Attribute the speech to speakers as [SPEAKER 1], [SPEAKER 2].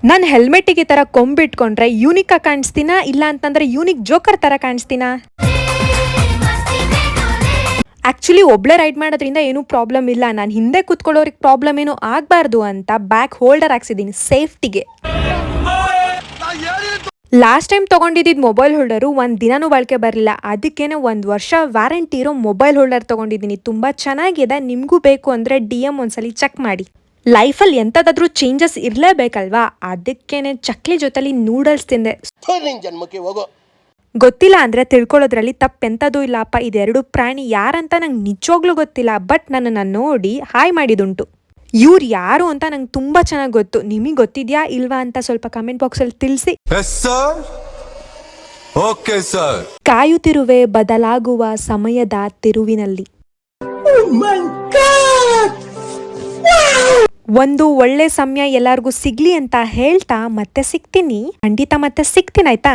[SPEAKER 1] ನಾನು ಹೆಲ್ಮೆಟ್ಟಿಗೆ ಈ ಥರ ಕೊಂಬಿಟ್ಕೊಂಡ್ರೆ ಯೂನಿಕ್ ಆಗಿ ಕಾಣಿಸ್ತೀನಾ ಇಲ್ಲ ಅಂತಂದ್ರೆ ಯೂನಿಕ್ ಜೋಕರ್ ಥರ ಕಾಣಿಸ್ತೀನಾ? ಆ್ಯಕ್ಚುಲಿ ಒಬ್ಳೆ ರೈಡ್ ಮಾಡೋದ್ರಿಂದ ಏನೂ ಪ್ರಾಬ್ಲಮ್ ಇಲ್ಲ. ನಾನು ಹಿಂದೆ ಕೂತ್ಕೊಳ್ಳೋರಿಗೆ ಪ್ರಾಬ್ಲಮ್ ಏನೂ ಆಗಬಾರ್ದು ಅಂತ ಬ್ಯಾಕ್ ಹೋಲ್ಡರ್ ಹಾಕ್ಸಿದ್ದೀನಿ ಸೇಫ್ಟಿಗೆ. ಲಾಸ್ಟ್ ಟೈಮ್ ತೊಗೊಂಡಿದ್ದು ಮೊಬೈಲ್ ಹೋಲ್ಡರು ಒಂದು ದಿನನೂ ಬಳಕೆ ಬರಲಿಲ್ಲ. ಅದಕ್ಕೇನೆ 1 ವರ್ಷ ವ್ಯಾರಂಟಿ ಇರೋ ಮೊಬೈಲ್ ಹೋಲ್ಡರ್ ತೊಗೊಂಡಿದ್ದೀನಿ. ತುಂಬ ಚೆನ್ನಾಗಿದೆ. ನಿಮಗೂ ಬೇಕು ಅಂದರೆ DM ಒಂದ್ಸಲಿ ಚೆಕ್ ಮಾಡಿ. ಲೈಫಲ್ಲಿ ಎಂಥದಾದ್ರೂ ಚೇಂಜಸ್ ಇರಲೇಬೇಕಲ್ವಾ? ಅದಕ್ಕೇನೆ ಚಕ್ಲಿ ಜೊತೆಲಿ ನೂಡಲ್ಸ್ ತಿಂದೆ. ಗೊತ್ತಿಲ್ಲ ಅಂದರೆ ತಿಳ್ಕೊಳ್ಳೋದ್ರಲ್ಲಿ ತಪ್ಪೆಂಥದ್ದು ಇಲ್ಲಪ್ಪ. ಇದೆರಡು ಪ್ರಾಣಿ ಯಾರಂತ ನಂಗೆ ನಿಜವಾಗ್ಲೂ ಗೊತ್ತಿಲ್ಲ. ಬಟ್ ನನ್ನನ್ನು ನೋಡಿ ಹಾಯ್ ಮಾಡಿದುಂಟು. ಇವ್ರು ಯಾರು ಅಂತ ನಂಗೆ ತುಂಬ ಚೆನ್ನಾಗಿ ಗೊತ್ತು. ನಿಮಗೆ ಗೊತ್ತಿದೆಯಾ ಇಲ್ವಾ ಅಂತ ಸ್ವಲ್ಪ ಕಮೆಂಟ್ ಬಾಕ್ಸಲ್ಲಿ ತಿಳಿಸಿ. ಕಾಯುತ್ತಿರುವೆ ಬದಲಾಗುವ ಸಮಯದ ತಿರುವಿನಲ್ಲಿ. ಒಂದು ಒಳ್ಳೆ ಸಮಯ ಎಲ್ಲರಿಗೂ ಸಿಗ್ಲಿ ಅಂತ ಹೇಳ್ತಾ ಮತ್ತೆ ಸಿಗ್ತೀನಿ. ಖಂಡಿತ ಮತ್ತೆ ಸಿಗ್ತೀನಿ ಆಯ್ತಾ?